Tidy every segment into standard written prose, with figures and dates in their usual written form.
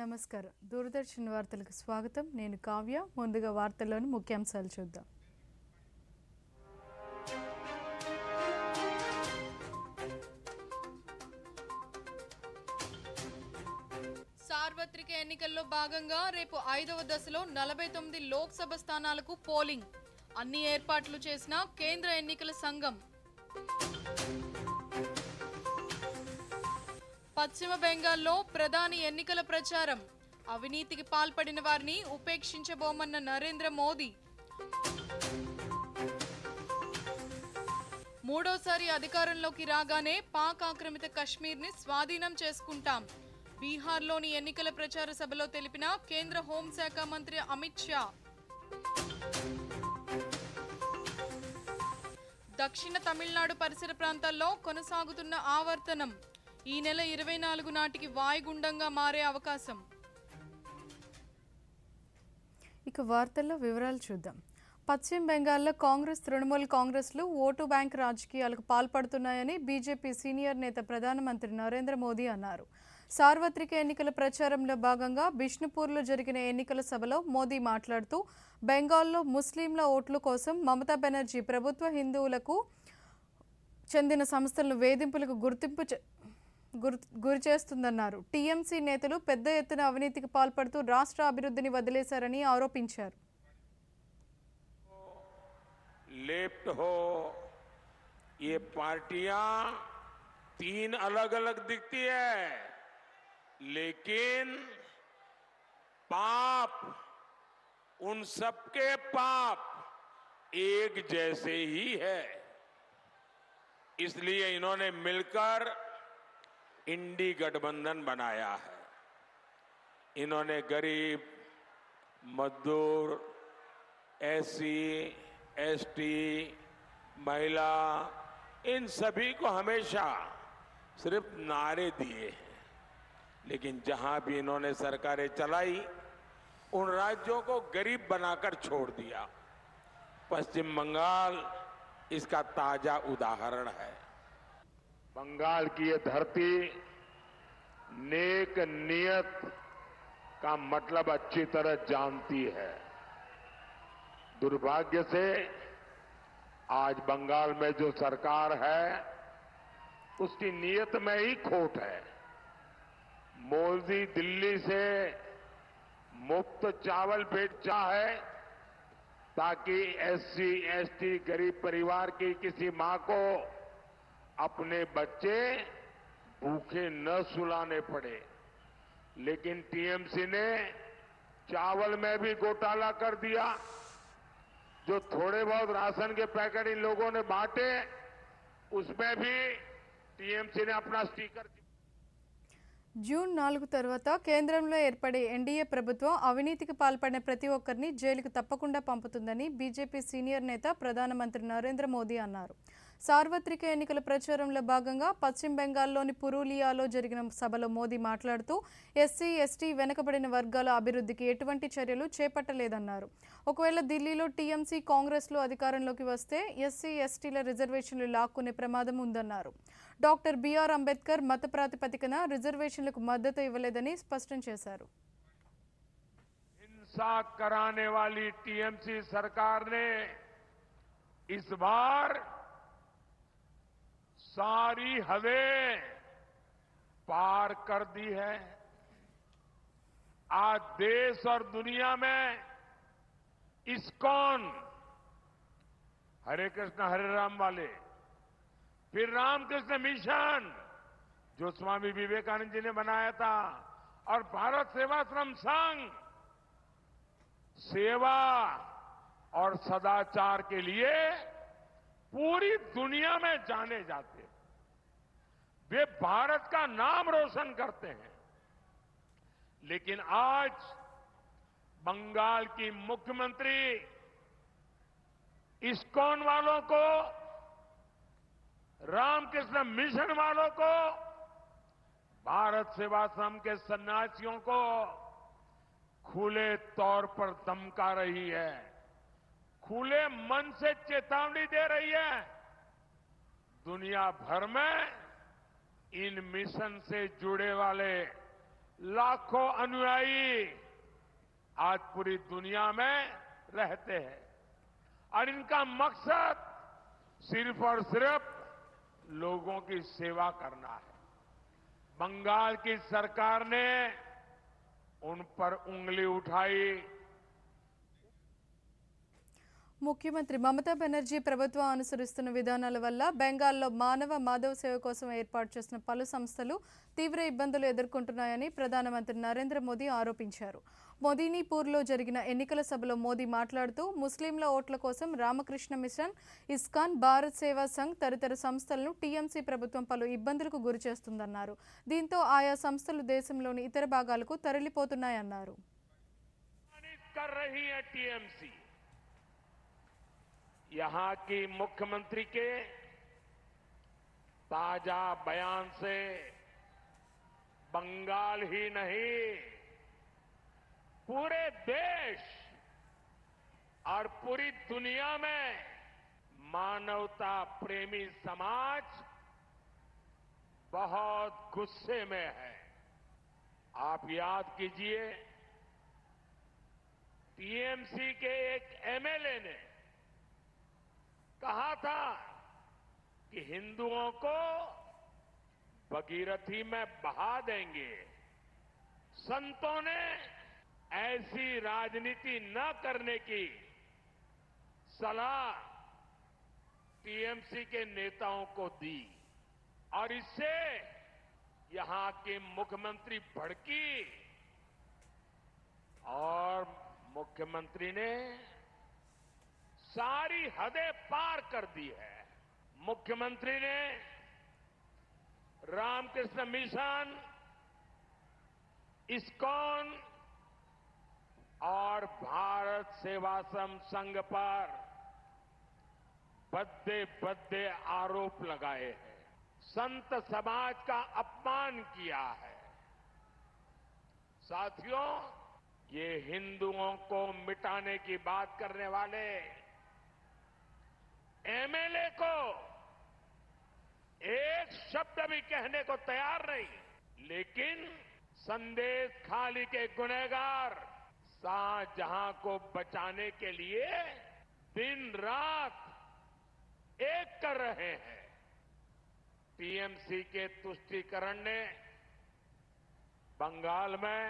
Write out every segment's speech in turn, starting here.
నమస్కారం. దూరదర్శన్ వార్తలకు స్వాగతం. నేను కావ్య. ముందుగా వార్తల్లోని ముఖ్యాంశాలు చూద్దాం. సార్వత్రిక ఎన్నికల్లో భాగంగా రేపు 5వ దశలో 49 లోక్సభ స్థానాలకు పోలింగ్. అన్ని ఏర్పాట్లు చేసిన కేంద్ర ఎన్నికల సంఘం. పశ్చిమ బెంగాల్లో ప్రధాని ఎన్నికల ప్రచారం. అవినీతికి పాల్పడిన వారిని ఉపేక్షించబోమన్న నరేంద్ర మోదీ. మూడోసారి అధికారంలోకి రాగానే పాక్ ఆక్రమిత కశ్మీర్ని స్వాధీనం చేసుకుంటాం. బీహార్లోని ఎన్నికల ప్రచార సభలో తెలిపిన కేంద్ర హోంశాఖ మంత్రి అమిత్ షా. దక్షిణ తమిళనాడు పరిసర ప్రాంతాల్లో కొనసాగుతున్న ఆవర్తనం. ఈ నెల 24 నాటికి వాయుగుండంగా మారే అవకాశం. ఇక వార్తల్లో వివరాలు చూద్దాం. పశ్చిమ బెంగాల్లో కాంగ్రెస్, తృణమూల్ కాంగ్రెస్లు ఓటు బ్యాంక్ రాజకీయాలకు పాల్పడుతున్నాయని బీజేపీ సీనియర్ నేత ప్రధానమంత్రి నరేంద్ర మోదీ అన్నారు. సార్వత్రిక ఎన్నికల ప్రచారంలో భాగంగా బిష్ణుపూర్లో జరిగిన ఎన్నికల సభలో మోదీ మాట్లాడుతూ బెంగాల్లో ముస్లింల ఓట్ల కోసం మమతా బెనర్జీ ప్రభుత్వ హిందువులకు చెందిన సంస్థలను వేధింపులకు గురి చేస్తుందన్నారు. టీఎంసీ నేతలు పెద్ద ఎత్తున అవినీతికి పాల్పడుతూ రాష్ట్ర అభివృద్ధిని వదిలేశారని ఆరోపించారు. लेफ्ट हो, ये पार्टियां तीन अलग अलग दिखती है, लेकिन पाप, उन सबके पाप एक जैसे ही है. इसलिए इन्होंने मिलकर इंडी गठबंधन बनाया है. इन्होंने गरीब, मजदूर, एससी, एसटी, महिला, इन सभी को हमेशा सिर्फ नारे दिए हैं, लेकिन जहां भी इन्होंने सरकारें चलाई उन राज्यों को गरीब बनाकर छोड़ दिया. पश्चिम बंगाल इसका ताजा उदाहरण है. बंगाल की ये धरती नेक नियत का मतलब अच्छी तरह जानती है. दुर्भाग्य से आज बंगाल में जो सरकार है उसकी नीयत में ही खोट है. मोदी दिल्ली से मुफ्त चावल भेजा है ताकि एससी, एसटी, गरीब परिवार की किसी मां को अपने बच्चे भूखे न सुलाने पड़े. लेकिन टीएमसी ने चावल में भी घोटाला कर दिया. जो थोड़े बहुत राशन के पैकेट इन लोगों ने बांटे उसमें भी टीएमसी ने अपना स्टिकर. జూన్ 4 తర్వాత కేంద్రంలో ఏర్పడే ఎన్డీఏ ప్రభుత్వం అవినీతికి పాల్పడిన ప్రతి ఒక్కరిని జైలుకు తప్పకుండా పంపుతుందని బీజేపీ సీనియర్ నేత ప్రధానమంత్రి నరేంద్ర మోదీ అన్నారు. సార్వత్రిక ఎన్నికల ప్రచారంలో భాగంగా పశ్చిమ బెంగాల్లోని పురూలియాలో జరిగిన సభలో మోదీ మాట్లాడుతూ ఎస్సీ, ఎస్టీ, వెనుకబడిన వర్గాల అభివృద్ధికి ఎటువంటి చర్యలు చేపట్టలేదన్నారు. ఒకవేళ ఢిల్లీలో టీఎంసీ, కాంగ్రెస్లు అధికారంలోకి వస్తే ఎస్సీ, ఎస్టీల రిజర్వేషన్లు లాక్కునే ప్రమాదం ఉందన్నారు. డాక్టర్ బిఆర్ అంబేద్కర్ మత ప్రాతిపదికన రిజర్వేషన్లకు మద్దతు ఇవ్వలేదని స్పష్టం చేశారు. हिंसा कराने वाली टीएमसी सरकार ने इस बार सारी हदें पार कर दी है. आज देश और दुनिया में इस्कॉन, हरे कृष्ण हरे राम वाले, फिर रामकृष्ण मिशन जो स्वामी विवेकानंद जी ने बनाया था, और भारत सेवाश्रम संघ सेवा और सदाचार के लिए पूरी दुनिया में जाने जाते हैं. वे भारत का नाम रोशन करते हैं. लेकिन आज बंगाल की मुख्यमंत्री इस्कॉन वालों को, रामकृष्ण मिशन वालों को, भारत सेवाश्रम के सन्यासियों को खुले तौर पर धमका रही है, खुले मन से चेतावनी दे रही है. दुनिया भर में इन मिशन से जुड़े वाले लाखों अनुयायी आज पूरी दुनिया में रहते हैं और इनका मकसद सिर्फ और सिर्फ लोगों की सेवा करना है। बंगाल की सरकार ने उन पर उंगली उठाई। ముఖ్యమంత్రి మమతా బెనర్జీ ప్రభుత్వం అనుసరిస్తున్న విధానాల వల్ల బెంగాల్లో మాధవ సేవ కోసం ఏర్పాటు చేసిన పలు సంస్థలు తీవ్ర ఇబ్బందులు ఎదుర్కొంటున్నాయని ప్రధానమంత్రి నరేంద్ర మోదీ ఆరోపించారు. మోదీనీపూర్లో జరిగిన ఎన్నికల సభలో మోదీ మాట్లాడుతూ ముస్లింల ఓట్ల కోసం రామకృష్ణ మిషన్, ఇస్కాన్, భారత్ సేవా సంఘ్ తదితర సంస్థలను టీఎంసీ ప్రభుత్వం పలు ఇబ్బందులకు గురిచేస్తుందన్నారు. దీంతో ఆయా సంస్థలు దేశంలోని ఇతర భాగాలకు తరలిపోతున్నాయన్నారు. यहां की मुख्यमंत्री के ताजा बयान से बंगाल ही नहीं पूरे देश और पूरी दुनिया में मानवता प्रेमी समाज बहुत गुस्से में है। आप याद कीजिए, टीएमसी के एक एमएलए ने कहा था कि हिंदुओं को भगीरथी में बहा देंगे। संतों ने ऐसी राजनीति न करने की सलाह टीएमसी के नेताओं को दी और इससे यहां के मुख्यमंत्री भड़की और मुख्यमंत्री ने सारी हदें पार कर दी है। मुख्यमंत्री ने रामकृष्ण मिशन, इस्कॉन और भारत सेवाश्रम संघ पर भद्दे आरोप लगाए हैं, संत समाज का अपमान किया है। साथियों, ये हिंदुओं को मिटाने की बात करने वाले एमएलए को एक शब्द भी कहने को तैयार नहीं, लेकिन संदेश खाली के गुनहगार शाहजहां को बचाने के लिए दिन रात एक कर रहे हैं। टीएमसी के तुष्टीकरण ने बंगाल में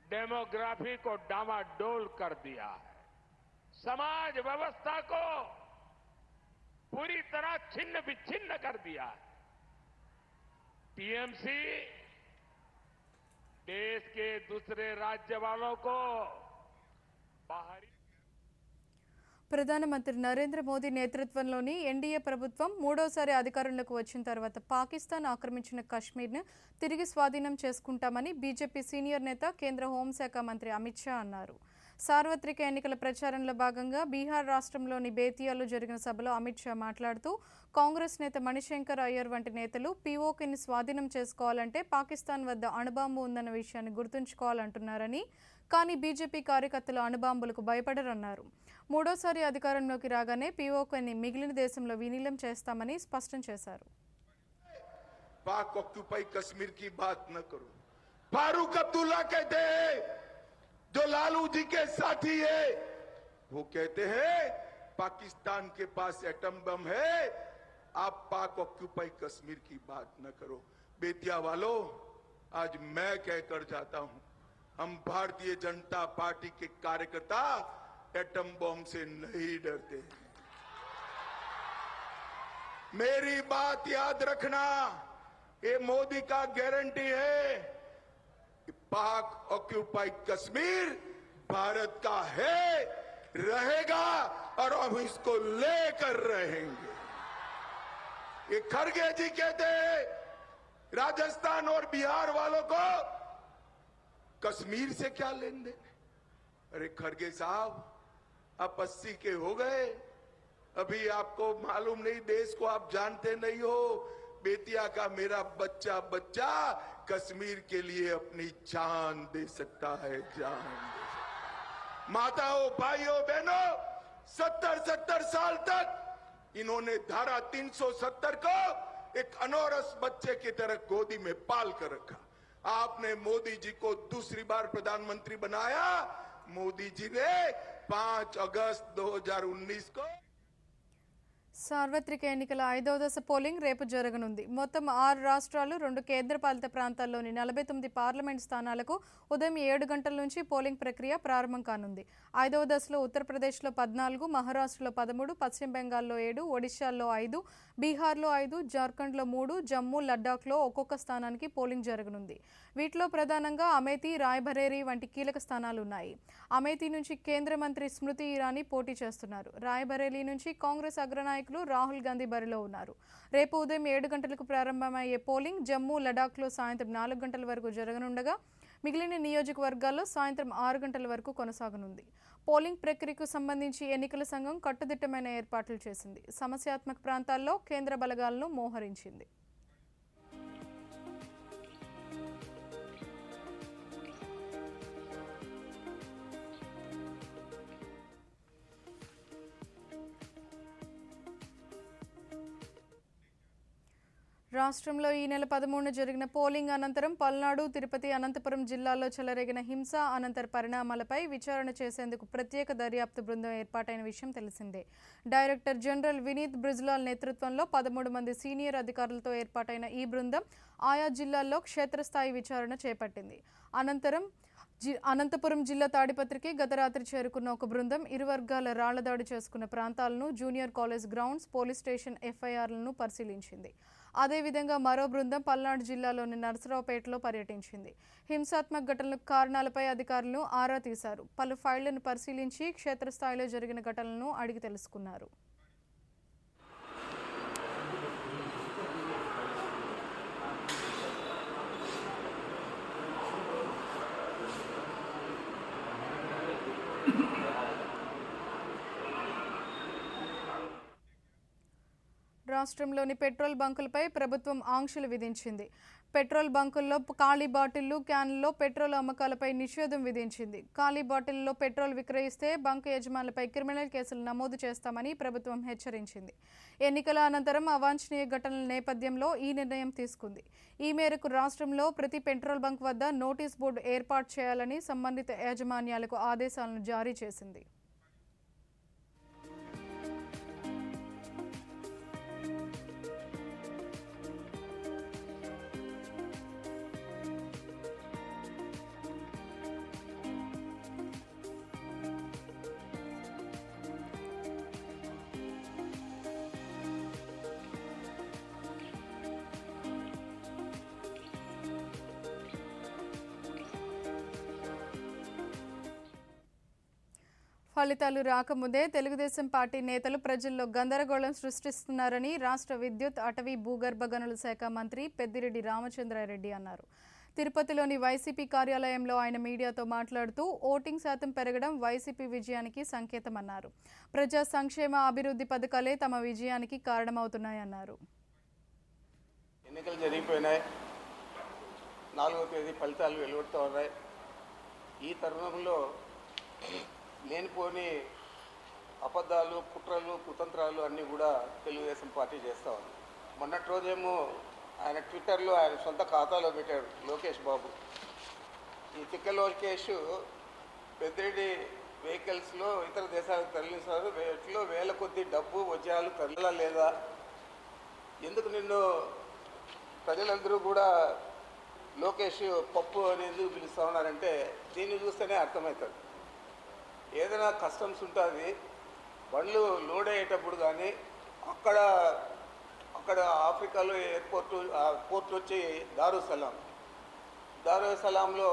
डेमोग्राफी को डामाडोल कर दिया है, समाज व्यवस्था को पूरी तरह छिन्न विच्छिन्न कर दिया है। टीएमसी देश के दूसरे राज्य वालों को बाहरी ప్రధానమంత్రి నరేంద్ర మోదీ నేతృత్వంలోని ఎన్డీఏ ప్రభుత్వం మూడోసారి అధికారంలోకి వచ్చిన తర్వాత పాకిస్తాన్ ఆక్రమించిన కశ్మీర్ను తిరిగి స్వాధీనం చేసుకుంటామని బీజేపీ సీనియర్ నేత కేంద్ర హోంశాఖ మంత్రి అమిత్ షా అన్నారు. సార్వత్రిక ఎన్నికల ప్రచారంలో భాగంగా బీహార్ రాష్ట్రంలోని బేతియాలో జరిగిన సభలో అమిత్ షా మాట్లాడుతూ కాంగ్రెస్ నేత మణిశంకర్ అయ్యర్ వంటి నేతలు పీఓకేని స్వాధీనం చేసుకోవాలంటే పాకిస్తాన్ వద్ద అణుబాంబు ఉందన్న విషయాన్ని గుర్తుంచుకోవాలంటున్నారని, కానీ బీజేపీ కార్యకర్తలు అణుబాంబులకు భయపడరన్నారు. మూడోసారి అధికారంలోకి రాగానే పీఓకేని మిగిలిన దేశంలో విలీనం చేస్తామని స్పష్టం చేశారు. पाक ऑक्यूपाई कश्मीर की बात न करो। फारूक अब्दुल्ला कहते हैं, जो लालू जी के साथी है, वो कहते हैं पाकिस्तान के पास एटम बम है, आप पाक ऑक्यूपाई कश्मीर की बात न करो। बेतिया वालों, आज मैं कहकर जाता हूं, हम भारतीय जनता पार्टी के कार्यकर्ता एटम बम से नहीं डरते। मेरी बात याद रखना, ये मोदी का गारंटी है कि पाक ऑक्यूपाइड कश्मीर भारत का है, रहेगा और हम इसको लेकर रहेंगे। ये खड़गे जी कहते हैं राजस्थान और बिहार वालों को कश्मीर से क्या लेन देन। अरे खड़गे साहब, आप 80 के हो गए, अभी आपको मालूम नहीं, देश को आप जानते नहीं हो। बेतिया का मेरा बच्चा कश्मीर के लिए अपनी जान दे सकता है, जान दे सकता। माताओं, भाइयों, बहनों, 70 साल तक इन्होंने धारा 370 को एक अनौरस बच्चे की तरह गोदी में पाल कर रखा। आपने मोदी जी को दूसरी बार प्रधानमंत्री बनाया। मोदी जी ने 5 अगस्त 2019 को సార్వత్రిక ఎన్నికల 5వ దశ పోలింగ్ రేపు జరగనుంది. మొత్తం 6 రాష్ట్రాలు 2 కేంద్రపాలిత ప్రాంతాల్లోని 49 పార్లమెంట్ స్థానాలకు ఉదయం 7 గంటల నుంచి పోలింగ్ ప్రక్రియ ప్రారంభం కానుంది. 5వ దశలో ఉత్తరప్రదేశ్లో 14, మహారాష్ట్రలో 13, పశ్చిమ బెంగాల్లో 7, ఒడిశాలో 5, బీహార్లో 5, జార్ఖండ్లో 3, జమ్మూ లడ్డాఖ్లో ఒక్కొక్క స్థానానికి పోలింగ్ జరగనుంది. వీటిలో ప్రధానంగా అమేథీ, రాయ్బరేలీ వంటి కీలక స్థానాలు ఉన్నాయి. అమేథీ నుంచి కేంద్ర మంత్రి స్మృతి ఇరానీ పోటీ చేస్తున్నారు. రాయ్బరేలీ నుంచి కాంగ్రెస్ అగ్రనాయకులు రాహుల్ గాంధీ బరిలో ఉన్నారు. రేపు ఉదయం 7 గంటలకు ప్రారంభమయ్యే పోలింగ్ జమ్మూ లడాఖ్లో సాయంత్రం 4 గంటల వరకు జరగనుండగా మిగిలిన నియోజకవర్గాల్లో సాయంత్రం 6 గంటల వరకు కొనసాగనుంది. పోలింగ్ ప్రక్రియకు సంబంధించి ఎన్నికల సంఘం కట్టుదిట్టమైన ఏర్పాట్లు చేసింది. సమస్యాత్మక ప్రాంతాల్లో కేంద్ర బలగాలను మోహరించింది. రాష్ట్రంలో ఈ నెల 13న జరిగిన పోలింగ్ అనంతరం పల్నాడు, తిరుపతి, అనంతపురం జిల్లాల్లో చెలరేగిన హింస అనంతర పరిణామాలపై విచారణ చేసేందుకు ప్రత్యేక దర్యాప్తు బృందం ఏర్పాటైన విషయం తెలిసిందే. డైరెక్టర్ జనరల్ వినీత్ బ్రిజ్లాల్ నేతృత్వంలో 13 మంది సీనియర్ అధికారులతో ఏర్పాటైన ఈ బృందం ఆయా జిల్లాల్లో క్షేత్రస్థాయి విచారణ చేపట్టింది. అనంతపురం జిల్లా తాడిపత్రికి గత రాత్రి చేరుకున్న ఒక బృందం ఇరు వర్గాల రాళ్లదాడి చేసుకున్న ప్రాంతాలను, junior college grounds, police station ఎఫ్ఐఆర్లను పరిశీలించింది. అదేవిధంగా మరో బృందం పల్నాడు జిల్లాలోని నరసరావుపేటలో పర్యటించింది. హింసాత్మక ఘటనలకు కారణాలపై అధికారులు ఆరా తీశారు. పలు ఫైళ్లను పరిశీలించి క్షేత్రస్థాయిలో జరిగిన ఘటనలను అడిగి తెలుసుకున్నారు. రాష్ట్రంలోని పెట్రోల్ బంకులపై ప్రభుత్వం ఆంక్షలు విధించింది. పెట్రోల్ బంకుల్లో ఖాళీ బాటిళ్లు, క్యాన్లలో పెట్రోల్ అమ్మకాలపై నిషేధం విధించింది. ఖాళీ బాటిళ్లలో పెట్రోల్ విక్రయిస్తే బంకు యజమానులపై క్రిమినల్ కేసులు నమోదు చేస్తామని ప్రభుత్వం హెచ్చరించింది. ఎన్నికల అనంతరం అవాంఛనీయ ఘటనల నేపథ్యంలో ఈ నిర్ణయం తీసుకుంది. ఈ మేరకు రాష్ట్రంలో ప్రతి పెట్రోల్ బంక్ వద్ద నోటీస్ బోర్డు ఏర్పాటు చేయాలని సంబంధిత యాజమాన్యాలకు ఆదేశాలను జారీ చేసింది. ఫలితాలు రాకముందే తెలుగుదేశం పార్టీ నేతలు ప్రజల్లో గందరగోళం సృష్టిస్తున్నారని రాష్ట్ర విద్యుత్, అటవీ, భూగర్భ గనుల శాఖ మంత్రి పెద్దిరెడ్డి రామచంద్రారెడ్డి అన్నారు. తిరుపతిలోని వైసీపీ కార్యాలయంలో ఆయన మీడియాతో మాట్లాడుతూ ఓటింగ్ శాతం పెరగడం వైసీపీ విజయానికి సంకేతమన్నారు. ప్రజా సంక్షేమ, అభివృద్ధి పథకాలే తమ విజయానికి కారణమవుతున్నాయన్నారు. ఎన్నికలు జరిగిపోయినాయి. 4వ తేదీ ఫలితాలు వెలువడుతూ ఉన్నాయి. ఈ తరుణంలో లేనిపోని అబద్ధాలు, కుట్రలు, కుతంత్రాలు అన్నీ కూడా తెలుగుదేశం పార్టీ చేస్తూ ఉంది. మొన్నటి రోజేమో ఆయన ట్విట్టర్లో ఆయన సొంత ఖాతాలో పెట్టాడు లోకేష్ బాబు. ఈ తిక్క లోకేష్ పెద్దిరెడ్డి వెహికల్స్లో ఇతర దేశాలకు తరలిస్తారు, వీటిలో వేల కొద్ది డబ్బు వజ్రాలు తరలిలా లేదా, ఎందుకు నిన్ను ప్రజలందరూ కూడా లోకేష్ పప్పు అని ఎందుకు పిలుస్తూ ఉన్నారంటే దీన్ని చూస్తేనే అర్థమవుతుంది. ఏదైనా కస్టమ్స్ ఉంటుంది, బండ్లు లోడ్ అయ్యేటప్పుడు కానీ అక్కడ ఆఫ్రికాలో పోర్ట్ వచ్చి దారుసలాంలో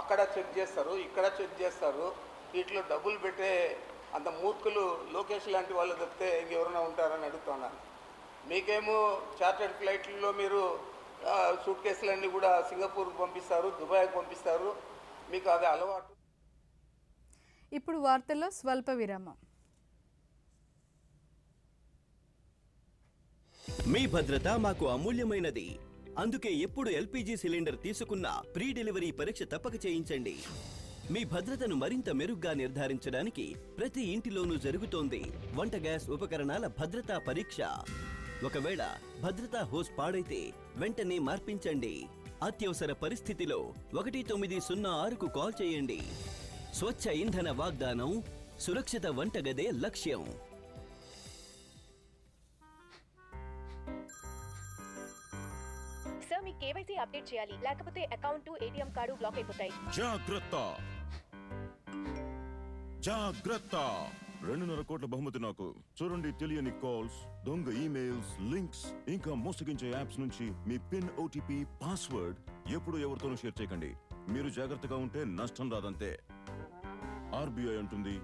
అక్కడ చెక్ చేస్తారు, ఇక్కడ చెక్ చేస్తారు. వీటిలో డబ్బులు పెట్టే అంత మూర్ఖులు లోకేష్ లాంటి వాళ్ళు తప్పితే ఇంకెవరైనా ఉంటారని అడుగుతున్నాను. మీకేమో చార్టర్డ్ ఫ్లైట్లలో మీరు సూట్ కేసులన్నీ కూడా సింగపూర్కి పంపిస్తారు, దుబాయ్కి పంపిస్తారు, మీకు అది అలవాటు. ఇప్పుడు వార్తల్లో స్వల్ప విరామం. మీ భద్రత మాకు అమూల్యమైనది. అందుకే ఎప్పుడు ఎల్పీజీ సిలిండర్ తీసుకున్నా ప్రీ డెలివరీ పరీక్ష తప్పక చేయించండి. మీ భద్రతను మరింత మెరుగ్గా నిర్ధారించడానికి ప్రతి ఇంటిలోనూ జరుగుతోంది వంట గ్యాస్ ఉపకరణాల భద్రతా పరీక్ష. ఒకవేళ భద్రతా హోస్ పాడైతే వెంటనే మార్పించండి. అత్యవసర పరిస్థితిలో 1906కు కాల్ చేయండి. స్వచ్ఛ ఇంధన వాగ్దానం, సురక్షిత వంటగదే లక్ష్యం. సార్, మీ కేవైసీ అప్డేట్ చేయాలి, లేకపోతే అకౌంట్ ఏటీఎం కార్డు బ్లాక్ అయిపోతాయి. జాగ్రత్త జాగ్రత్త 2.5 కోట్ల బహుమతి నాకు. చూడండి, తెలియని కాల్స్, దొంగ ఈమెయిల్స్, లింక్స్, ఇంకా మోసగించే యాప్స్ నుంచి మీ పిన్, ఓటీపీ, పాస్వర్డ్ ఎప్పుడు ఎవరితోనూ షేర్ చేయకండి. మీరు జాగ్రత్తగా ఉంటే నష్టం రాదంతే. ఆర్బీఐ అంటుంది,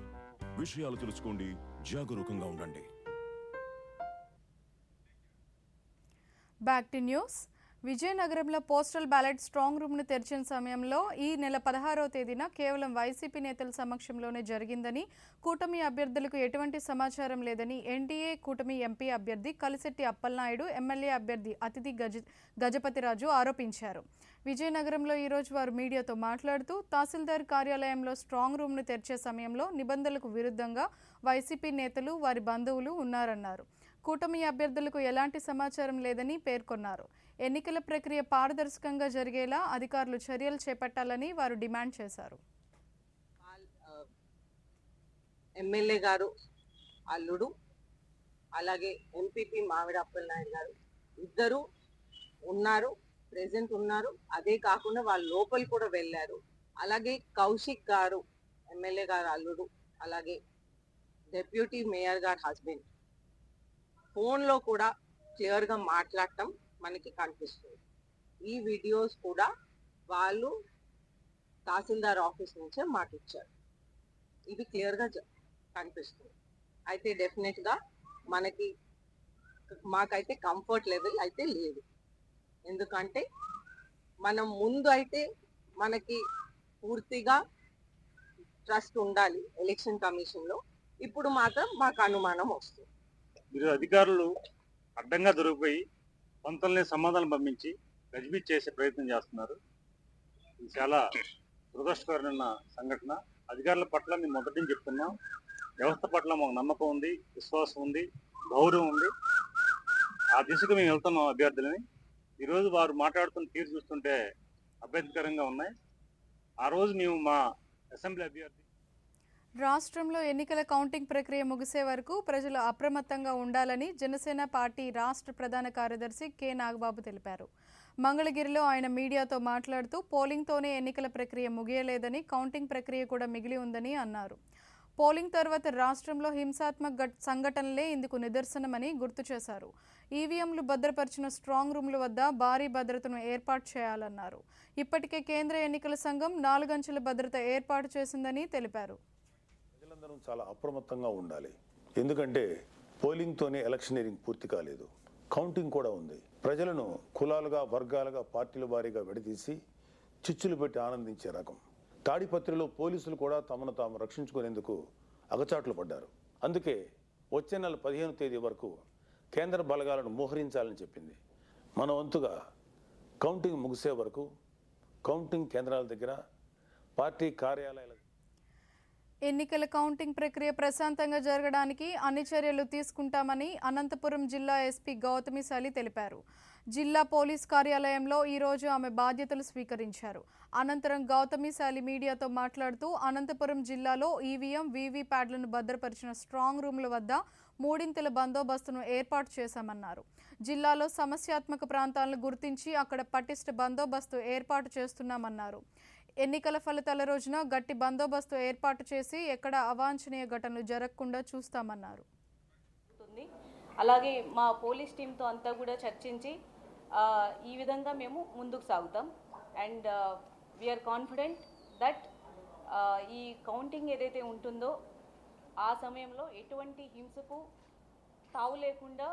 విషయాలు తెలుసుకోండి, జాగరూకంగా ఉండండి. Back to news. విజయనగరంలో పోస్టల్ బ్యాలెట్ స్ట్రాంగ్ రూమ్ను తెరిచిన సమయంలో ఈ నెల 16వ తేదీన కేవలం వైసీపీ నేతల సమక్షంలోనే జరిగిందని, కూటమి అభ్యర్థులకు ఎటువంటి సమాచారం లేదని ఎన్డీఏ కూటమి ఎంపీ అభ్యర్థి కలిశెట్టి అప్పలనాయుడు, ఎమ్మెల్యే అభ్యర్థి అతిథి గజపతిరాజు ఆరోపించారు. విజయనగరంలో ఈరోజు వారు మీడియాతో మాట్లాడుతూ, తహసీల్దార్ కార్యాలయంలో స్ట్రాంగ్ రూమ్ను తెరిచే సమయంలో నిబంధనలకు విరుద్ధంగా వైసీపీ నేతలు, వారి బంధువులు ఉన్నారన్నారు. కూటమి అభ్యర్థులకు ఎలాంటి సమాచారం లేదని పేర్కొన్నారు. ఎన్నికల ప్రక్రియ పారదర్శకంగా జరిగేలా అధికారులు చర్యలు చేపట్టాలని వారు డిమాండ్ చేశారు. ఎమ్మెల్యే గారు అల్లుడు, అలాగే ఎంపీపీ మామిడి అప్పలనాయుడు గారు ఇద్దరు ఉన్నారు, ప్రెసెంట్ ఉన్నారు. అదే కాకుండా వాళ్ళు లోపలి కూడా వెళ్ళారు. అలాగే కౌశిక్ గారు, ఎమ్మెల్యే గారు అల్లుడు, అలాగే డెప్యూటీ మేయర్ గారు హస్బెండ్ ఫోన్లో కూడా క్లియర్గా మాట్లాడటం మనకి కనిపిస్తుంది. ఈ వీడియోస్ కూడా వాళ్ళు తహసీల్దార్ ఆఫీస్ నుంచే మాటిచ్చారు. ఇది క్లియర్గా కనిపిస్తుంది. అయితే డెఫినెట్గా మాకైతే కంఫర్ట్ లెవెల్ అయితే లేదు. ఎందుకంటే మనం ముందు అయితే మనకి పూర్తిగా ట్రస్ట్ ఉండాలి ఎలక్షన్ కమిషన్లో. ఇప్పుడు మాత్రం మాకు అనుమానం వస్తుంది. మీరు అధికారులు అడ్డంగా దొరికిపోయి కొంతల్ని సమాధానం పంపించి గజిబిజి చేసే ప్రయత్నం చేస్తున్నారు. ఇది చాలా దురదృష్టకరమైన సంఘటన. అధికారుల పట్ల మేము మొదటి నుంచి చెప్తున్నాం, వ్యవస్థ పట్ల మాకు నమ్మకం ఉంది, విశ్వాసం ఉంది, గౌరవం ఉంది. ఆ దిశగా మేము వెళ్తున్నాం అభ్యర్థులని. ఈరోజు వారు మాట్లాడుతున్న తీరు చూస్తుంటే అభ్యంతరకరంగా ఉన్నాయి. ఆ రోజు మేము మా అసెంబ్లీ అభ్యర్థి రాష్ట్రంలో ఎన్నికల కౌంటింగ్ ప్రక్రియ ముగిసే వరకు ప్రజలు అప్రమత్తంగా ఉండాలని జనసేన పార్టీ రాష్ట్ర ప్రధాన కార్యదర్శి కె నాగబాబు తెలిపారు. మంగళగిరిలో ఆయన మీడియాతో మాట్లాడుతూ, పోలింగ్తోనే ఎన్నికల ప్రక్రియ ముగియలేదని, కౌంటింగ్ ప్రక్రియ కూడా మిగిలి ఉందని అన్నారు. పోలింగ్ తర్వాత రాష్ట్రంలో హింసాత్మక సంఘటనలే ఇందుకు నిదర్శనమని గుర్తు చేశారు. ఈవీఎంలు భద్రపరిచిన స్ట్రాంగ్ రూమ్ల వద్ద భారీ భద్రతను ఏర్పాటు చేయాలన్నారు. ఇప్పటికే కేంద్ర ఎన్నికల సంఘం 4 అంచెల భద్రత ఏర్పాటు చేసిందని తెలిపారు. ప్రజలందరూ చాలా అప్రమత్తంగా ఉండాలి. ఎందుకంటే పోలింగ్తోనే ఎలక్షనీరింగ్ పూర్తి కాలేదు, కౌంటింగ్ కూడా ఉంది. ప్రజలను కులాలుగా, వర్గాలుగా, పార్టీల వారీగా విడదీసి చిచ్చులు పెట్టి ఆనందించే రకం. తాడిపత్రిలో పోలీసులు కూడా తమను తాము రక్షించుకునేందుకు అగచాట్లు పడ్డారు. అందుకే వచ్చే నెల 15వ తేదీ వరకు కేంద్ర బలగాలను మోహరించాలని చెప్పింది. మన వంతుగా కౌంటింగ్ ముగిసే వరకు కౌంటింగ్ కేంద్రాల దగ్గర, పార్టీ కార్యాలయాల ఎన్నికల కౌంటింగ్ ప్రక్రియ ప్రశాంతంగా జరగడానికి అన్ని చర్యలు తీసుకుంటామని అనంతపురం జిల్లా ఎస్పీ గౌతమి సలి తెలిపారు. జిల్లా పోలీస్ కార్యాలయంలో ఈరోజు ఆమె బాధ్యతలు స్వీకరించారు. అనంతరం గౌతమి సాలి మీడియాతో మాట్లాడుతూ, అనంతపురం జిల్లాలో ఈవీఎం, వీవీప్యాడ్లను భద్రపరిచిన స్ట్రాంగ్ రూమ్ల వద్ద 3 బందోబస్తును ఏర్పాటు చేశామన్నారు. జిల్లాలో సమస్యాత్మక ప్రాంతాలను గుర్తించి అక్కడ పటిష్ట బందోబస్తు ఏర్పాటు చేస్తున్నామన్నారు. ఎన్నికల ఫలితాల రోజున గట్టి బందోబస్తు ఏర్పాటు చేసి ఎక్కడ అవాంఛనీయ ఘటనలు జరగకుండా చూస్తామన్నారు. అలాగే మా పోలీస్ టీంతో అంతా కూడా చర్చించి ఈ విధంగా మేము ముందుకు సాగుతాం. అండ్ వీఆర్ కాన్ఫిడెంట్ దట్ ఈ కౌంటింగ్ ఏదైతే ఉంటుందో ఆ సమయంలో ఎటువంటి హింసకు తావు లేకుండా.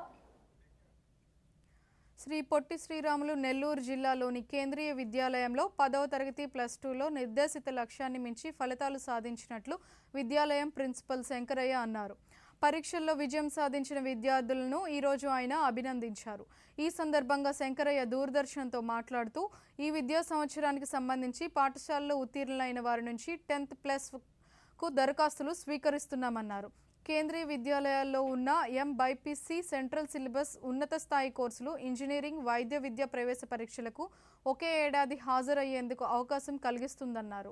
శ్రీ పొట్టి శ్రీరాములు నెల్లూరు జిల్లాలోని కేంద్రీయ విద్యాలయంలో 10వ తరగతి +2లో నిర్దేశిత లక్ష్యాన్ని మించి ఫలితాలు సాధించినట్లు విద్యాలయం ప్రిన్సిపల్ శంకరయ్య అన్నారు. పరీక్షల్లో విజయం సాధించిన విద్యార్థులను ఈరోజు ఆయన అభినందించారు. ఈ సందర్భంగా శంకరయ్య దూరదర్శన్తో మాట్లాడుతూ, ఈ విద్యా సంవత్సరానికి సంబంధించి పాఠశాలలో ఉత్తీర్ణులైన వారి నుంచి 10th+కు దరఖాస్తులు స్వీకరిస్తున్నామన్నారు. కేంద్రీయ విద్యాలయాల్లో ఉన్న ఎంబైపీసీ సెంట్రల్ సిలబస్ ఉన్నత స్థాయి కోర్సులు ఇంజనీరింగ్ వైద్య విద్య ప్రవేశ పరీక్షలకు ఒకే ఏడాది హాజరయ్యేందుకు అవకాశం కలిగిస్తుందన్నారు.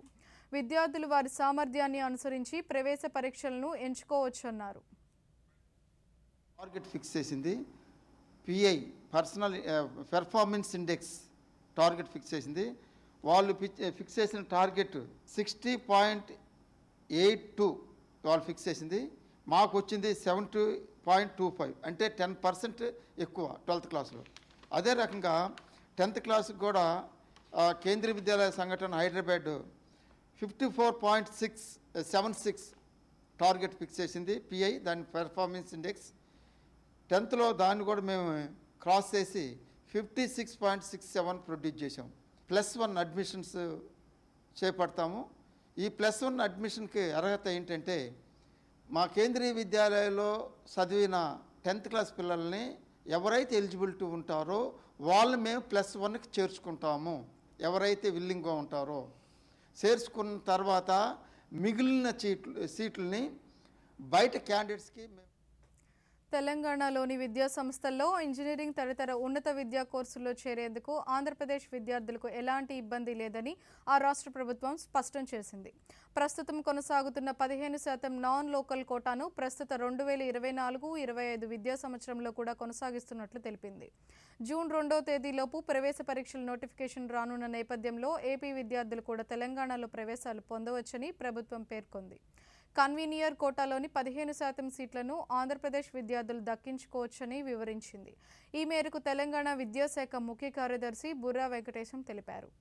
విద్యార్థులు వారి సామర్థ్యాన్ని అనుసరించి ప్రవేశ పరీక్షలను ఎంచుకోవచ్చన్నారు. టార్గెట్ ఫిక్స్ చేసింది, pi personal performance index target fix చేసింది. వాళ్ళు ఫిక్స్ చేసిన టార్గెట్ 60.82 వాళ్ళు ఫిక్స్ చేసింది. మాకు వచ్చింది 70.25, అంటే 10% ఎక్కువ 12th క్లాస్లో. అదే రకంగా 10th క్లాస్కి కూడా కేంద్రీయ విద్యాలయ సంఘటన హైదరాబాద్ 54.76 టార్గెట్ ఫిక్స్ చేసింది పిఐ, దాని పెర్ఫార్మెన్స్ ఇండెక్స్. 10thలో దాన్ని కూడా మేము క్రాస్ చేసి 56.67 ప్రొడ్యూస్ చేసాం. +1 అడ్మిషన్స్ చేపడతాము. ఈ +1 అడ్మిషన్కి అర్హత ఏంటంటే, మా కేంద్రీయ విద్యాలయంలో చదివిన 10th క్లాస్ పిల్లల్ని ఎవరైతే ఎలిజిబిలిటీ ఉంటారో వాళ్ళని మేము +1కి చేర్చుకుంటాము. ఎవరైతే విల్లింగ్గా ఉంటారో చేర్చుకున్న తర్వాత మిగిలిన సీట్లని బయట క్యాండిడేట్స్కి తెలంగాణలోని విద్యా సంస్థల్లో ఇంజనీరింగ్ తదితర ఉన్నత విద్యా కోర్సుల్లో చేరేందుకు ఆంధ్రప్రదేశ్ విద్యార్థులకు ఎలాంటి ఇబ్బంది లేదని ఆ రాష్ట్ర ప్రభుత్వం స్పష్టం చేసింది. ప్రస్తుతం కొనసాగుతున్న 15% నాన్ లోకల్ కోటాను ప్రస్తుత 2024-25 విద్యా సంవత్సరంలో కూడా కొనసాగిస్తున్నట్లు తెలిపింది. జూన్ 2వ తేదీలోపు ప్రవేశ పరీక్షల నోటిఫికేషన్ రానున్న నేపథ్యంలో ఏపీ విద్యార్థులు కూడా తెలంగాణలో ప్రవేశాలు పొందవచ్చని ప్రభుత్వం పేర్కొంది. కన్వీనియర్ కోటాలోని 15% సీట్లను ఆంధ్రప్రదేశ్ విద్యార్థులు దక్కించుకోవచ్చని వివరించింది. ఈ మేరకు తెలంగాణ విద్యాశాఖ ముఖ్య కార్యదర్శి బుర్రా వెంకటేశం తెలిపారు.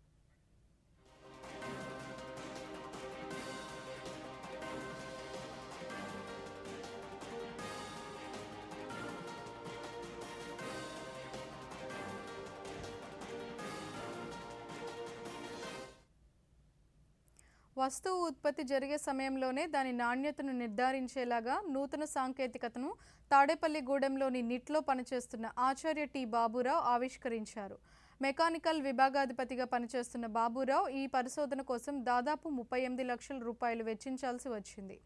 వస్తువు ఉత్పత్తి జరిగే సమయంలోనే దాని నాణ్యతను నిర్ధారించేలాగా నూతన సాంకేతికతను తాడేపల్లిగూడెంలోని నిట్లో పనిచేస్తున్న ఆచార్య టి బాబురావు ఆవిష్కరించారు. మెకానికల్ విభాగాధిపతిగా పనిచేస్తున్న బాబురావు ఈ పరిశోధన కోసం దాదాపు 38 లక్షల రూపాయలు వెచ్చించాల్సి వచ్చింది.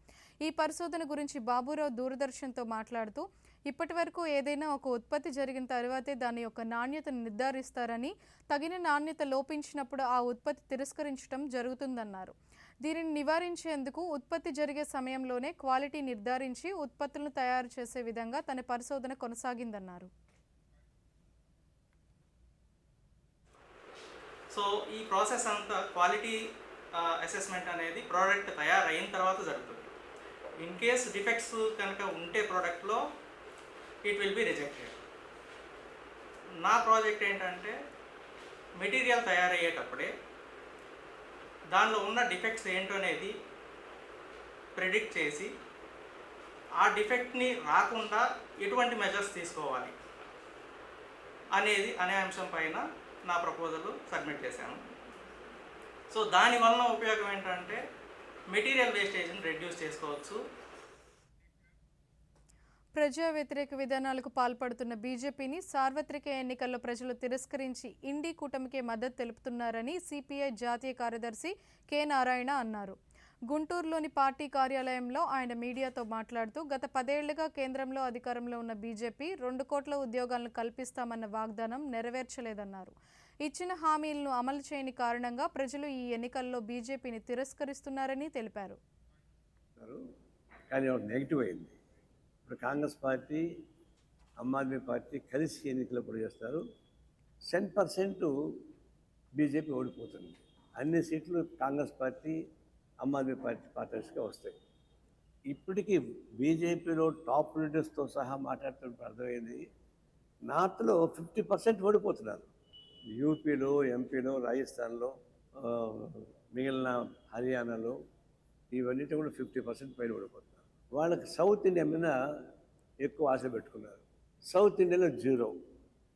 ఈ పరిశోధన గురించి బాబురావు దూరదర్శన్తో మాట్లాడుతూ, ఇప్పటి వరకు ఏదైనా ఒక ఉత్పత్తి జరిగిన తర్వాతే దాని యొక్క నాణ్యతను నిర్ధారిస్తారని, తగిన నాణ్యత లోపించినప్పుడు ఆ ఉత్పత్తి తిరస్కరించడం జరుగుతుందన్నారు. దీనిని నివారించేందుకు ఉత్పత్తి జరిగే సమయంలోనే క్వాలిటీ నిర్ధారించి ఉత్పత్తులను తయారు చేసే విధంగా తన పరిశోధన కొనసాగిందన్నారు. సో ఈ ప్రాసెస్ అంతా క్వాలిటీ అసెస్మెంట్ అనేది ప్రోడక్ట్ తయారైన తర్వాత జరుగుతుంది. ఇన్ కేస్ డిఫెక్ట్స్ కనుక ఉంటే ప్రోడక్ట్లో ఇట్ విల్ బి రిజెక్టెడ్. నా ప్రాజెక్ట్ ఏంటంటే మెటీరియల్ తయారయ్యేటప్పుడే దానిలో ఉన్న డిఫెక్ట్స్ ఏంటో అనేది ప్రెడిక్ట్ చేసి ఆ డిఫెక్ట్ని రాకుండా ఎటువంటి మెజర్స్ తీసుకోవాలి అనే అంశం పైన నా ప్రపోజల్ సబ్మిట్ చేశాను. సో దానివల్ల ఉపయోగం ఏంటంటే మెటీరియల్ వేస్టేజ్ని రెడ్యూస్ చేసుకోవచ్చు. ప్రజా వ్యతిరేక విధానాలకు పాల్పడుతున్న బీజేపీని సార్వత్రిక ఎన్నికల్లో ప్రజలు తిరస్కరించి ఇండీ కూటమికే మద్దతు తెలుపుతున్నారని సిపిఐ జాతీయ కార్యదర్శి కె నారాయణ అన్నారు. గుంటూరులోని పార్టీ కార్యాలయంలో ఆయన మీడియాతో మాట్లాడుతూ, గత 10 ఏళ్లుగా కేంద్రంలో అధికారంలో ఉన్న బీజేపీ 2 కోట్ల ఉద్యోగాలను కల్పిస్తామన్న వాగ్దానం నెరవేర్చలేదన్నారు. ఇచ్చిన హామీలను అమలు చేయని కారణంగా ప్రజలు ఈ ఎన్నికల్లో బీజేపీని తిరస్కరిస్తున్నారని తెలిపారు. ఇప్పుడు కాంగ్రెస్ పార్టీ, ఆమ్ ఆద్మీ పార్టీ కలిసి ఎన్నికలు పోటీ చేస్తారు. 10% బీజేపీ ఓడిపోతుంది. అన్ని సీట్లు కాంగ్రెస్ పార్టీ, ఆమ్ ఆద్మీ పార్టీ పార్టీస్గా వస్తాయి. ఇప్పటికీ బీజేపీలో టాప్ లీడర్స్తో సహా మాట్లాడుతున్నప్పుడు అర్థమైంది, నార్త్లో 50% ఓడిపోతున్నారు. యూపీలో, ఎంపీలో, రాజస్థాన్లో, మిగిలిన హర్యానాలో ఇవన్నిటి కూడా 50% పైన ఓడిపోతున్నారు. వాళ్ళకి సౌత్ ఇండియా మీద ఎక్కువ ఆశ పెట్టుకున్నారు. సౌత్ ఇండియాలో 0.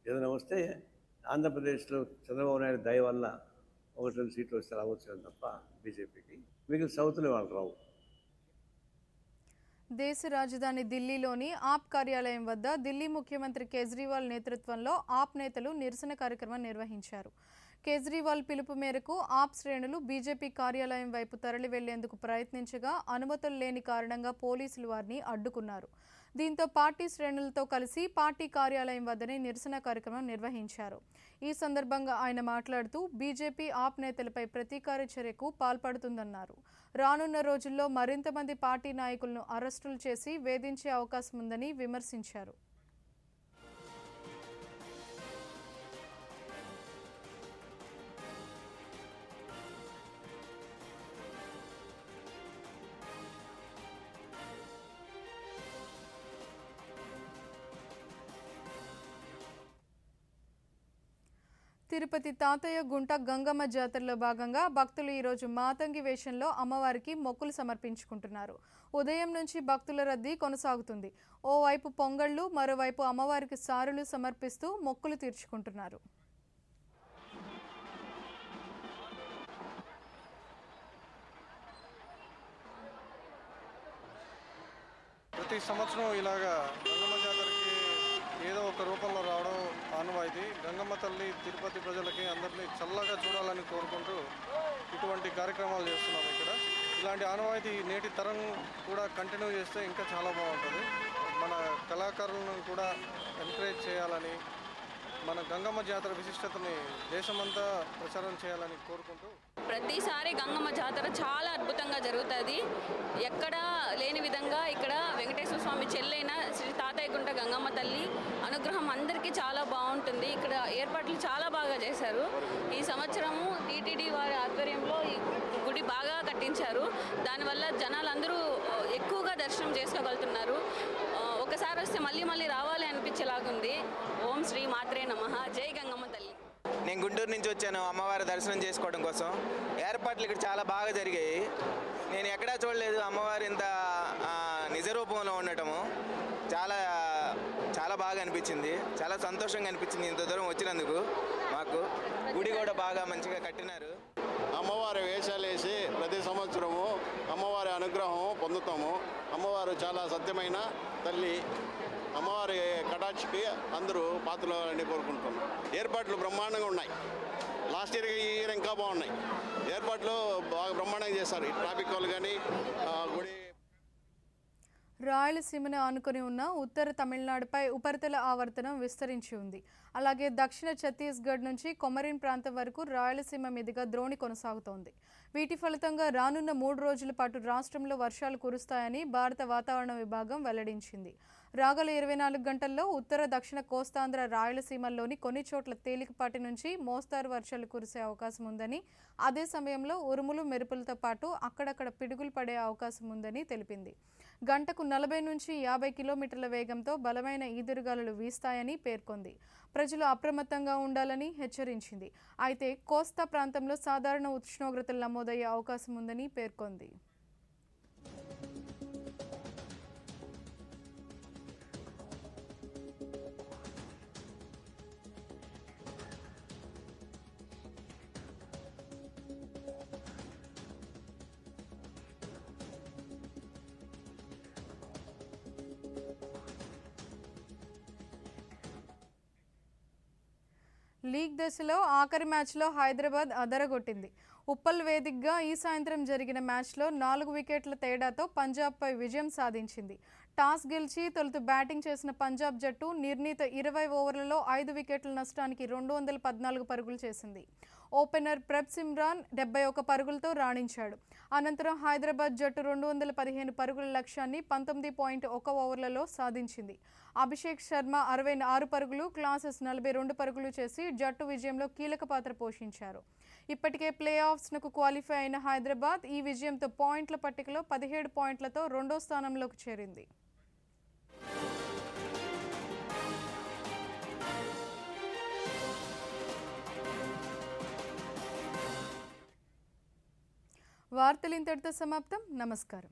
ఏదైనా వస్తే ఆంధ్రప్రదేశ్లో చంద్రబాబు నాయుడు దయ వల్ల 1-2 సీట్లు వస్తే రావచ్చు తప్ప బీజేపీకి, మిగిలిన సౌత్లో వాళ్ళు రావు. దేశ రాజధాని ఢిల్లీలోని ఆప్ కార్యాలయం వద్ద ఢిల్లీ ముఖ్యమంత్రి కేజ్రీవాల్ నేతృత్వంలో ఆప్ నేతలు నిరసన కార్యక్రమం నిర్వహించారు. కేజ్రీవాల్ పిలుపు మేరకు ఆప్ శ్రేణులు బీజేపీ కార్యాలయం వైపు తరలి వెళ్లేందుకు ప్రయత్నించగా అనుమతులు లేని కారణంగా పోలీసులు వారిని అడ్డుకున్నారు. దీంతో పార్టీ శ్రేణులతో కలిసి పార్టీ కార్యాలయం వద్దనే నిరసన కార్యక్రమం నిర్వహించారు. ఈ సందర్భంగా ఆయన మాట్లాడుతూ బీజేపీ ఆప్ నేతలపై ప్రతీకార చర్యకు పాల్పడుతుందన్నారు. రానున్న రోజుల్లో మరింత మంది పార్టీ నాయకులను అరెస్టులు చేసి వేధించే అవకాశం ఉందని విమర్శించారు. తిరుపతి తాతయ్య గుంట గంగమ్మ జాతరలో భాగంగా భక్తులు ఈరోజు మాతంగి వేషంలో అమ్మవారికి మొక్కులు సమర్పించుకుంటున్నారు. ఉదయం నుంచి భక్తుల రద్దీ కొనసాగుతుంది. ఓవైపు పొంగళ్లు, మరోవైపు అమ్మవారికి సారులు సమర్పిస్తూ మొక్కులు తీర్చుకుంటున్నారు. ప్రతి సంవత్సరం ఇలాగా గంగమ్మ జాతరకి ఏదో ఒక రూపంలో రావడం ఆనవాయితీ. గంగమ్మ తల్లి తిరుపతి ప్రజలకి అందరినీ చల్లగా చూడాలని కోరుకుంటూ ఇటువంటి కార్యక్రమాలు చేస్తున్నాం ఇక్కడ. ఇలాంటి ఆనవాయితీ నేటి తరం కూడా కంటిన్యూ చేస్తే ఇంకా చాలా బాగుంటుంది. మన కళాకారులను కూడా ఎంకరేజ్ చేయాలని, మన గంగమ్మ జాతర విశిష్టతని దేశమంతా ప్రచారం చేయాలని కోరుకుంటూ ప్రతిసారి గంగమ్మ జాతర చాలా అద్భుతంగా జరుగుతుంది. ఎక్కడ లేని విధంగా ఇక్కడ వెంకటేశ్వర స్వామి చెల్లైన శ్రీ తాతయ్య గుంట గంగమ్మ తల్లి అనుగ్రహం అందరికీ చాలా బాగుంటుంది. ఇక్కడ ఏర్పాట్లు చాలా బాగా చేశారు. ఈ సంవత్సరము టీటీడీ వారి ఆధ్వర్యంలో ఈ గుడి బాగా కట్టించారు. దానివల్ల జనాలందరూ ఎక్కువగా దర్శనం చేసుకోగలుగుతున్నారు. ఒకసారి వస్తే మళ్ళీ మళ్ళీ రావాలి అనిపించేలాగుంది. ఓం శ్రీ మాత్రే నమః. జై గంగమ్మ తల్లి. నేను గుంటూరు నుంచి వచ్చాను అమ్మవారి దర్శనం చేసుకోవడం కోసం. ఏర్పాట్లు ఇక్కడ చాలా బాగా జరిగాయి. నేను ఎక్కడా చూడలేదు అమ్మవారి ఇంత నిజ రూపంలో ఉండటము. చాలా చాలా బాగా అనిపించింది. చాలా సంతోషంగా అనిపించింది ఇంత దూరం వచ్చినందుకు. మాకు గుడి కూడా బాగా మంచిగా కట్టినారు. అమ్మవారి వేషాలు వేసి ప్రతి సంవత్సరము అమ్మవారి అనుగ్రహం పొందుతాము. అమ్మవారు చాలా సత్యమైన తల్లి. అమ్మవారి కటాక్షకి అందరూ పాత్రలని కోరుకుంటున్నాం. ఏర్పాట్లు బ్రహ్మాండంగా ఉన్నాయి. లాస్ట్ ఇయర్ ఈ ఇయర్ ఇంకా బాగున్నాయి. ఏర్పాట్లు బాగా బ్రహ్మాండంగా చేస్తారు. ఈ ట్రాఫిక్ వాళ్ళు కానీ గుడి. రాయలసీమను ఆనుకొని ఉన్న ఉత్తర తమిళనాడుపై ఉపరితల ఆవర్తనం విస్తరించి ఉంది. అలాగే దక్షిణ ఛత్తీస్గఢ్ నుంచి కొమరిన్ ప్రాంతం వరకు రాయలసీమ మీదుగా ద్రోణి కొనసాగుతోంది. వీటి ఫలితంగా రానున్న 3 రోజుల పాటు రాష్ట్రంలో వర్షాలు కురుస్తాయని భారత వాతావరణ విభాగం వెల్లడించింది. రాగల 24 గంటల్లో ఉత్తర దక్షిణ కోస్తాంధ్ర రాయలసీమల్లోని కొన్ని చోట్ల తేలికపాటి నుంచి మోస్తారు వర్షాలు కురిసే అవకాశం ఉందని, అదే సమయంలో ఉరుములు మెరుపులతో పాటు అక్కడక్కడ పిడుగులు పడే అవకాశం ఉందని తెలిపింది. గంటకు 40 నుంచి 50 కిలోమీటర్ల వేగంతో బలమైన ఈదురుగాలులు వీస్తాయని పేర్కొంది. ప్రజలు అప్రమత్తంగా ఉండాలని హెచ్చరించింది. అయితే కోస్తా ప్రాంతంలో సాధారణ ఉష్ణోగ్రతలు నమోదయ్యే అవకాశం ఉందని పేర్కొంది. లీగ్ దశలో ఆఖరి మ్యాచ్లో హైదరాబాద్ అదరగొట్టింది. ఉప్పల్ వేదికగా ఈ సాయంత్రం జరిగిన మ్యాచ్లో 4 వికెట్ల తేడాతో పంజాబ్పై విజయం సాధించింది. టాస్ గెలిచి తొలుత బ్యాటింగ్ చేసిన పంజాబ్ జట్టు నిర్ణీత 20 ఓవర్లలో 5 వికెట్ల నష్టానికి 214 పరుగులు చేసింది. ఓపెనర్ ప్రభ్ సిమ్రాన్ 71 పరుగులతో రాణించాడు. అనంతరం హైదరాబాద్ జట్టు 215 పరుగుల లక్ష్యాన్ని 19.1 ఓవర్లలో సాధించింది. అభిషేక్ శర్మ 66 పరుగులు, క్లాసెస్ 42 పరుగులు చేసి జట్టు విజయంలో కీలక పాత్ర పోషించారు. ఇప్పటికే ప్లే ఆఫ్స్కు క్వాలిఫై అయిన హైదరాబాద్ ఈ విజయంతో పాయింట్ల పట్టికలో 17 పాయింట్లతో 2వ స్థానంలోకి చేరింది. వార్తలు ఇంతటితో సమాప్తం. నమస్కారం.